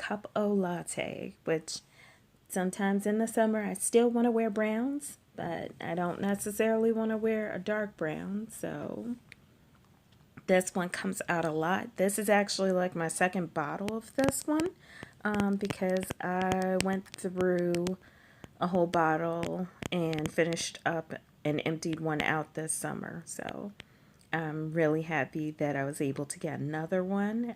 Cup O'latte, which sometimes in the summer I still want to wear browns, but I don't necessarily want to wear a dark brown. So this one comes out a lot. This is actually like my second bottle of this one, because I went through a whole bottle and finished up and emptied one out this summer. So I'm really happy that I was able to get another one.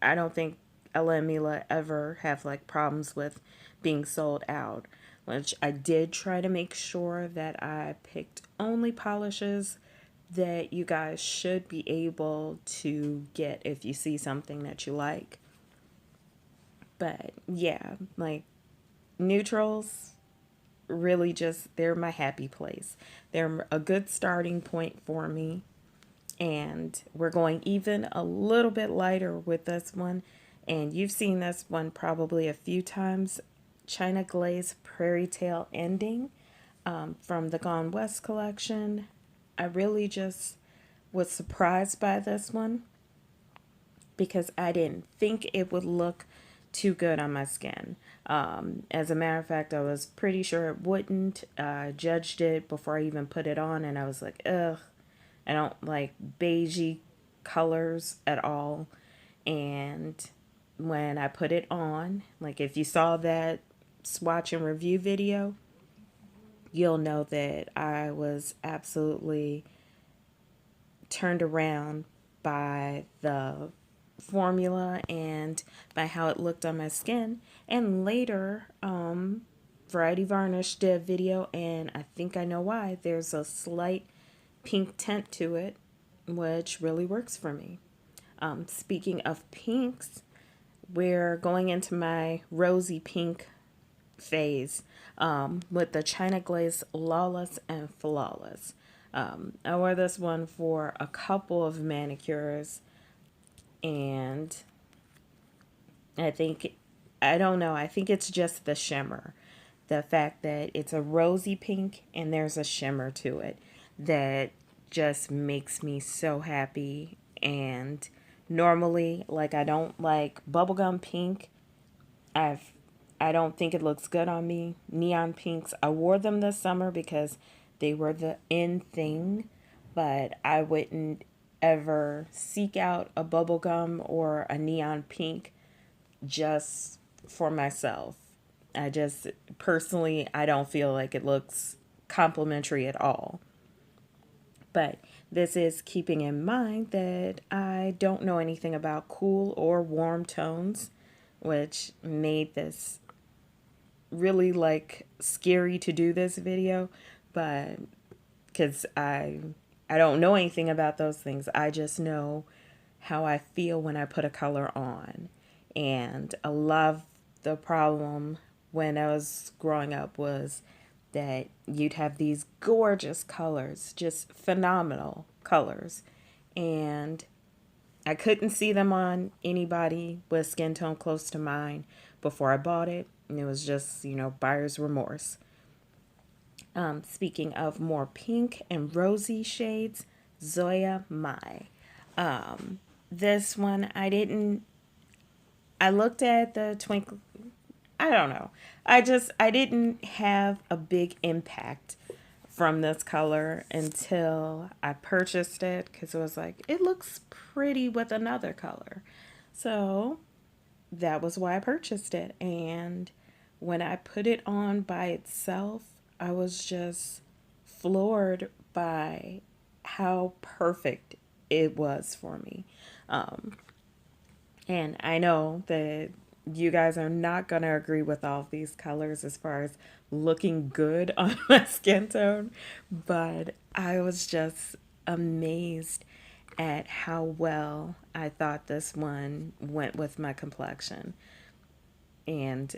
I don't think Ella+Mila ever have like problems with being sold out, which I did try to make sure that I picked only polishes that you guys should be able to get if you see something that you like. But yeah, like neutrals, really just, they're my happy place. They're a good starting point for me. And we're going even a little bit lighter with this one. And you've seen this one probably a few times. China Glaze Prairie Tail Ending, from the Gone West collection. I really just was surprised by this one because I didn't think it would look too good on my skin. As a matter of fact, I was pretty sure it wouldn't. I judged it before I even put it on, and I was like, ugh, I don't like beigey colors at all. And when I put it on, like if you saw that swatch and review video, you'll know that I was absolutely turned around by the formula and by how it looked on my skin. And later, Variety Varnish did a video, and I think I know why. There's a slight pink tint to it, which really works for me. Speaking of pinks, we're going into my rosy pink phase, with the China Glaze Lawless and Flawless. I wore this one for a couple of manicures, and I don't know, I think it's just the shimmer. The fact that it's a rosy pink and there's a shimmer to it that just makes me so happy. And normally, like, I don't like bubblegum pink. I don't think it looks good on me. Neon pinks, I wore them this summer because they were the in thing, but I wouldn't ever seek out a bubblegum or a neon pink just for myself. I just, personally, I don't feel like it looks complimentary at all. But this is keeping in mind that I don't know anything about cool or warm tones, which made this really like scary to do this video, but because I don't know anything about those things. I just know how I feel when I put a color on. And a lot of the problem when I was growing up was that you'd have these gorgeous colors, just phenomenal colors, and I couldn't see them on anybody with skin tone close to mine before I bought it. And it was just, buyer's remorse. Speaking of more pink and rosy shades, Zoya My. This one, I looked at the twinkle, I don't know. I didn't have a big impact from this color until I purchased it, because it was like, it looks pretty with another color. So that was why I purchased it. And when I put it on by itself, I was just floored by how perfect it was for me. And I know that you guys are not going to agree with all of these colors as far as looking good on my skin tone, but I was just amazed at how well I thought this one went with my complexion. And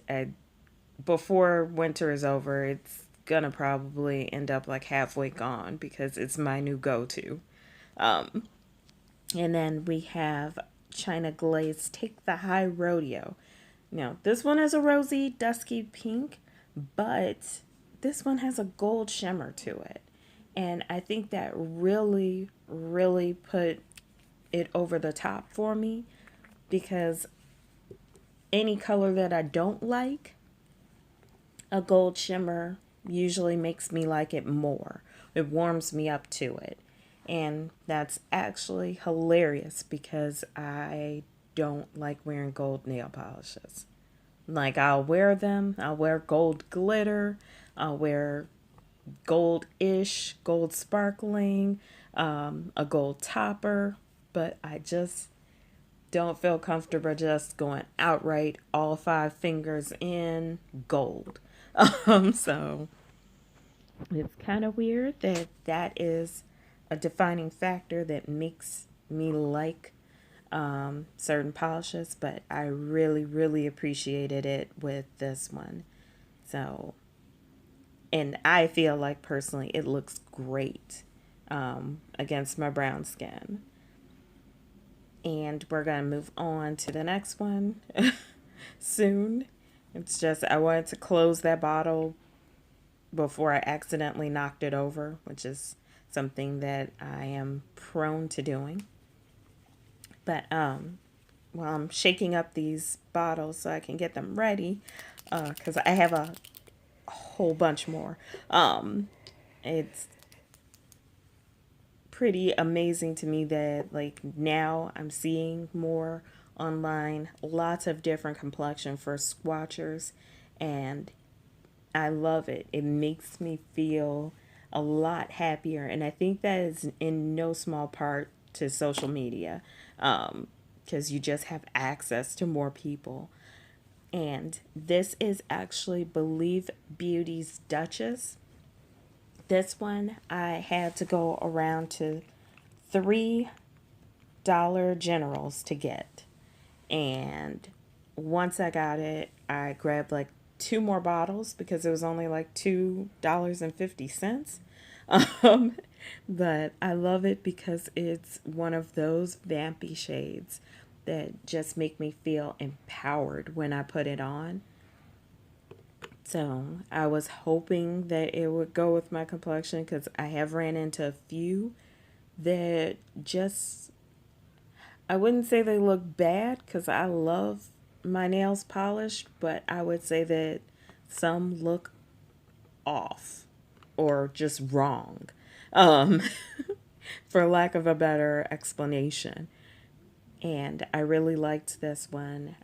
before winter is over, it's gonna probably end up like halfway gone because it's my new go-to. And then we have China Glaze Take the High Rodeo. Now, this one is a rosy, dusky pink, but this one has a gold shimmer to it. And I think that really, really put it over the top for me, because any color that I don't like, a gold shimmer usually makes me like it more. It warms me up to it. And that's actually hilarious because I don't like wearing gold nail polishes. Like, I'll wear them, I'll wear gold glitter, I'll wear gold-ish, gold sparkling, a gold topper, but I just don't feel comfortable just going outright all 5 fingers in gold. So it's kind of weird that that is a defining factor that makes me like certain polishes, but I really, really appreciated it with this one. So, and I feel like personally it looks great against my brown skin. And we're going to move on to the next one soon. It's just, I wanted to close that bottle before I accidentally knocked it over, which is something that I am prone to doing. But while I'm shaking up these bottles so I can get them ready, because I have a whole bunch more. It's pretty amazing to me that like now I'm seeing more online, lots of different complexion for swatchers, and I love it. It makes me feel a lot happier, and I think that is in no small part to social media, because you just have access to more people. And this is actually Believe Beauty's Duchess. This one I had to go around to $3 Generals to get. And once I got it, I grabbed like 2 more bottles because it was only like $2.50. But I love it because it's one of those vampy shades that just make me feel empowered when I put it on. So I was hoping that it would go with my complexion because I have ran into a few that just, I wouldn't say they look bad because I love my nails polished, but I would say that some look off or just wrong, um, for lack of a better explanation. And I really liked this one.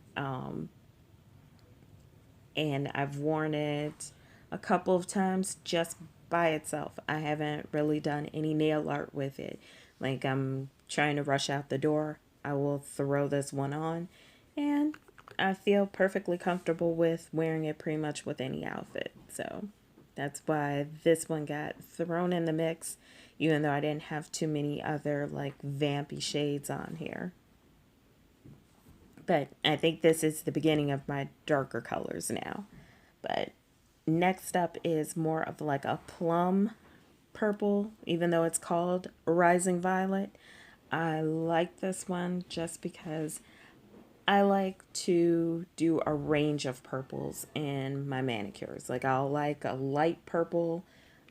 And I've worn it a couple of times just by itself. I haven't really done any nail art with it. Like, I'm trying to rush out the door, I will throw this one on, and I feel perfectly comfortable with wearing it pretty much with any outfit. So that's why this one got thrown in the mix, even though I didn't have too many other like vampy shades on here. But I think this is the beginning of my darker colors now. But next up is more of like a plum purple, even though it's called Rising Violet. I like this one just because I like to do a range of purples in my manicures. Like, I'll like a light purple,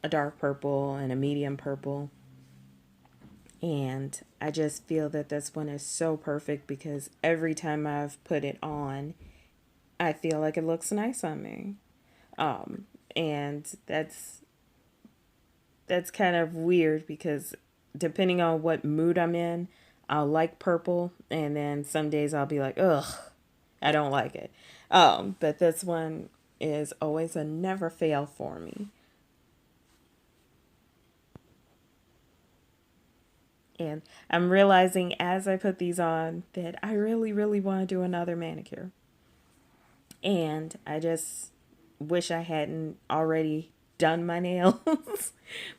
a dark purple, and a medium purple. And I just feel that this one is so perfect because every time I've put it on, I feel like it looks nice on me. And that's kind of weird because depending on what mood I'm in, I'll like purple, and then some days I'll be like, ugh, I don't like it. But this one is always a never fail for me. And I'm realizing as I put these on that I really, really want to do another manicure. And I just wish I hadn't already done my nails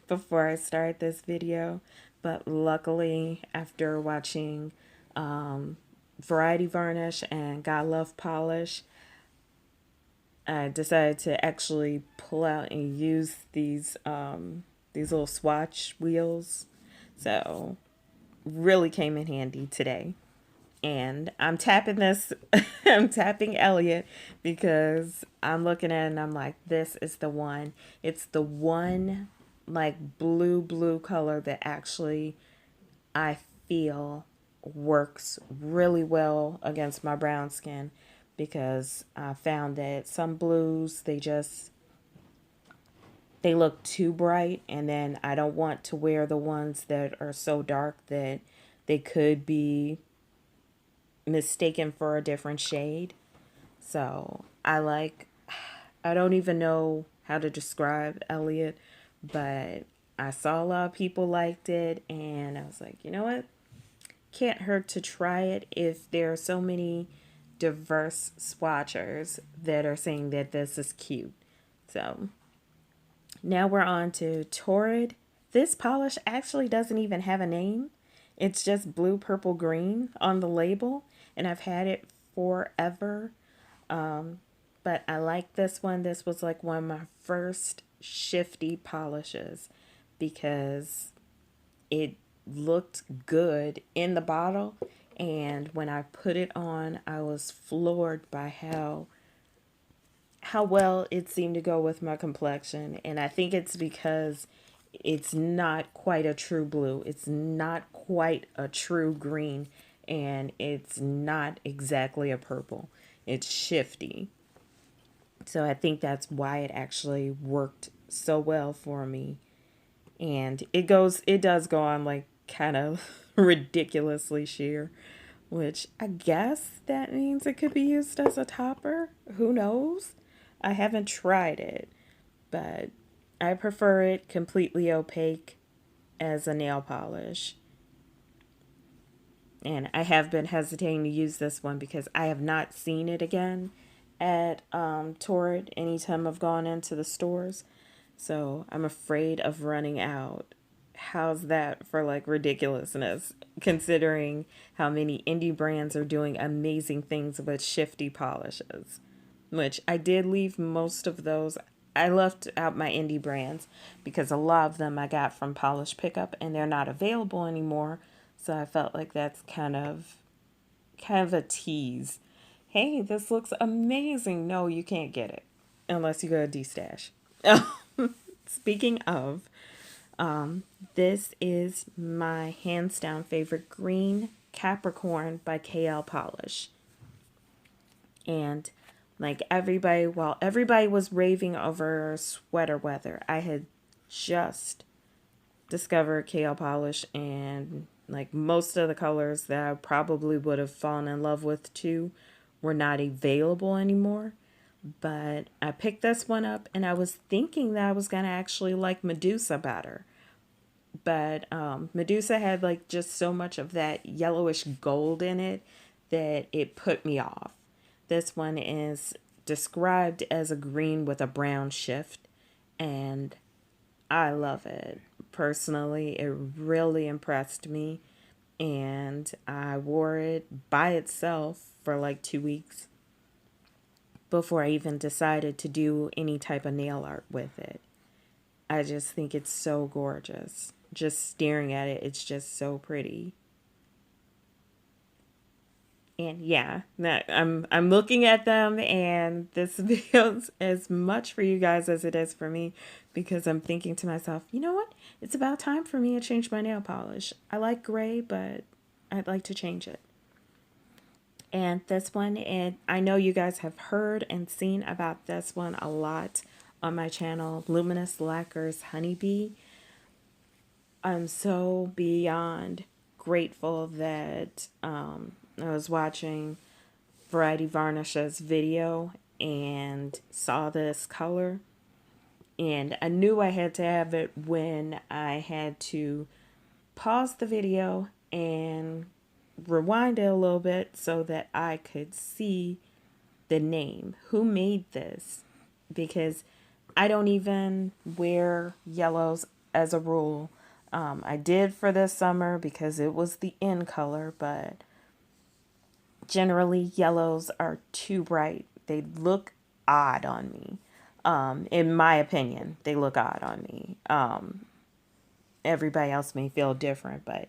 before I start this video. But luckily, after watching Variety Varnish and Gotaluvpolish, I decided to actually pull out and use these little swatch wheels. So really came in handy today. And I'm tapping this, I'm tapping Elliot because I'm looking at it and I'm like, this is the one. It's the one like blue color that actually I feel works really well against my brown skin. because I found that some blues, they look too bright, and then I don't want to wear the ones that are so dark that they could be mistaken for a different shade. So I don't even know how to describe Elliot, but I saw a lot of people liked it, and I was like, you know what? Can't hurt to try it if there are so many diverse swatchers that are saying that this is cute. So now we're on to Torrid. This polish actually doesn't even have a name. It's just blue, purple, green on the label, and I've had it forever. But I like this one. This was like one of my first shifty polishes because it looked good in the bottle, and when I put it on, I was floored by how well it seemed to go with my complexion. And I think it's because it's not quite a true blue. It's not quite a true green, and it's not exactly a purple. It's shifty. So I think that's why it actually worked so well for me. And it does go on like kind of ridiculously sheer, which I guess that means it could be used as a topper. Who knows? I haven't tried it, but I prefer it completely opaque as a nail polish. And I have been hesitating to use this one because I have not seen it again at Torrid anytime I've gone into the stores. So I'm afraid of running out. How's that for like ridiculousness, considering how many indie brands are doing amazing things with shifty polishes? Which I did leave most of those. I left out my indie brands because a lot of them I got from Polish Pickup and they're not available anymore. So I felt like that's kind of a tease. Hey, this looks amazing. No, you can't get it unless you go to D-Stash. Speaking of, this is my hands down favorite green Capricorn by KL Polish. And like while everybody was raving over sweater weather, I had just discovered KL Polish, and like most of the colors that I probably would have fallen in love with too were not available anymore. But I picked this one up, and I was thinking that I was going to actually like Medusa better. But Medusa had like just so much of that yellowish gold in it that it put me off. This one is described as a green with a brown shift, and I love it. Personally, it really impressed me, and I wore it by itself for like 2 weeks before I even decided to do any type of nail art with it. I just think it's so gorgeous. Just staring at it, it's just so pretty. And yeah, I'm looking at them, and this video is as much for you guys as it is for me, because I'm thinking to myself, you know what? It's about time for me to change my nail polish. I like gray, but I'd like to change it. And this one, and I know you guys have heard and seen about this one a lot on my channel, Luminist Lacquer-Honey Bee. I'm so beyond grateful that I was watching Variety Varnish's video and saw this color. And I knew I had to have it when I had to pause the video and rewind it a little bit so that I could see the name. Who made this? Because I don't even wear yellows as a rule. I did for this summer because it was the in color, but generally yellows are too bright. They look odd on me. In my opinion, they look odd on me. Everybody else may feel different, but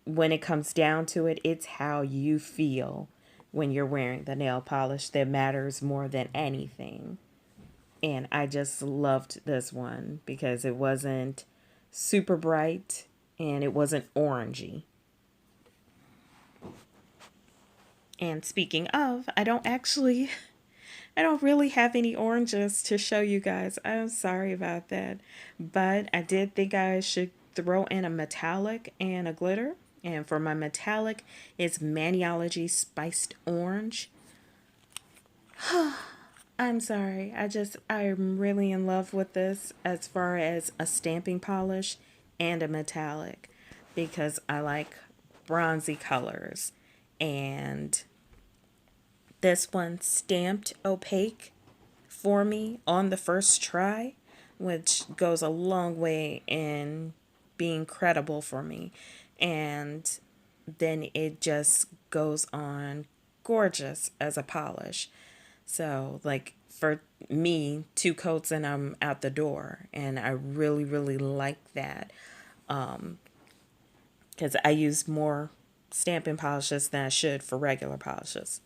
when it comes down to it, it's how you feel when you're wearing the nail polish that matters more than anything. And I just loved this one because it wasn't super bright and it wasn't orangey. And speaking of, I don't really have any oranges to show you guys. I'm sorry about that. But I did think I should throw in a metallic and a glitter. And for my metallic, it's Maniology-Spiced Orange. I'm sorry. I'm really in love with this as far as a stamping polish and a metallic because I like bronzy colors. And this one stamped opaque for me on the first try, which goes a long way in being credible for me. And then it just goes on gorgeous as a polish. So, like, for me, 2 coats and I'm out the door. And I really, really like that. Because I use more stamping polishes than I should for regular polishes.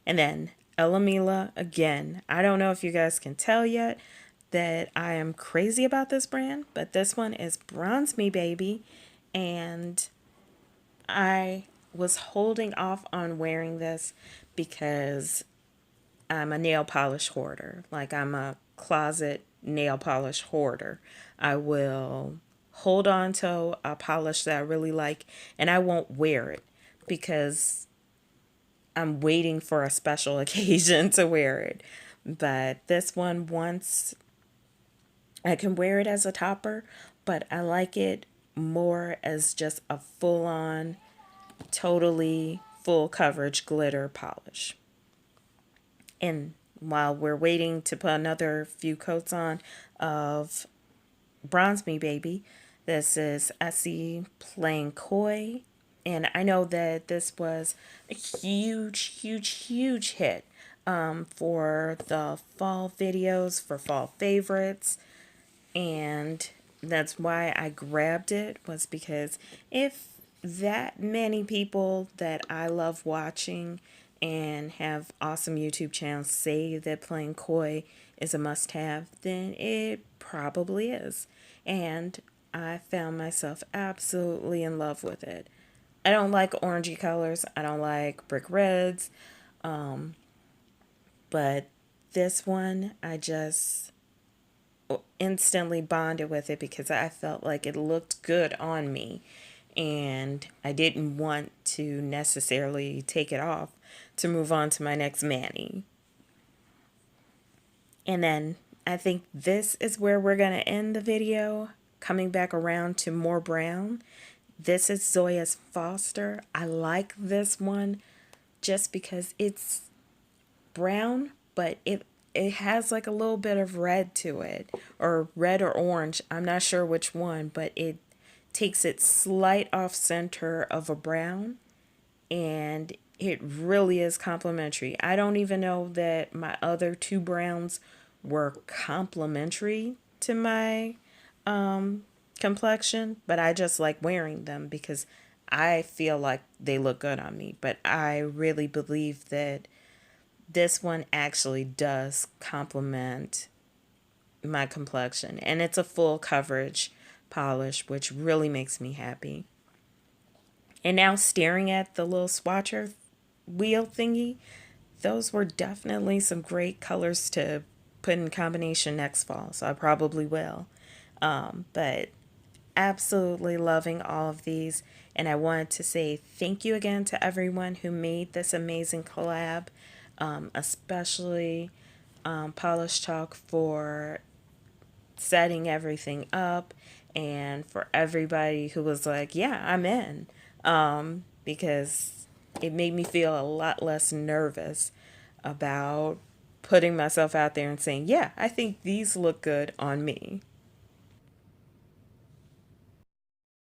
And then Ella+Mila, again, I don't know if you guys can tell yet that I am crazy about this brand, but this one is Bronze Me Baby. And I was holding off on wearing this because I'm a nail polish hoarder. Like, I'm a closet nail polish hoarder. I will hold on to a polish that I really like and I won't wear it because I'm waiting for a special occasion to wear it. But this one, once I can wear it as a topper, but I like it more as just a full-on, totally full coverage glitter polish. And while we're waiting to put another few coats on of Bronze Me Baby, this is Essie Playing Coy. And I know that this was a huge, huge, huge hit for the fall videos, for fall favorites. And that's why I grabbed it, was because if that many people that I love watching and have awesome YouTube channels say that Playing Coy is a must-have, then it probably is. And I found myself absolutely in love with it. I don't like orangey colors. I don't like brick reds. But this one, I just instantly bonded with it because I felt like it looked good on me. And I didn't want to necessarily take it off to move on to my next mani. And then I think this is where we're going to end the video, coming back around to more brown. This is Zoya's Foster. I like this one just because it's brown, but it has like a little bit of red to it, or red or orange. I'm not sure which one, but it takes it slight off center of a brown, and it really is complementary. I don't even know that my other 2 browns were complementary to my complexion, but I just like wearing them because I feel like they look good on me. But I really believe that this one actually does complement my complexion, and it's a full coverage polish, which really makes me happy. And now staring at the little swatcher wheel thingy, those were definitely some great colors to put in combination next fall, so I probably will. But absolutely loving all of these, and I wanted to say thank you again to everyone who made this amazing collab, especially Polish Talk for setting everything up, and for everybody who was like, yeah, I'm in, because it made me feel a lot less nervous about putting myself out there and saying, yeah, I think these look good on me.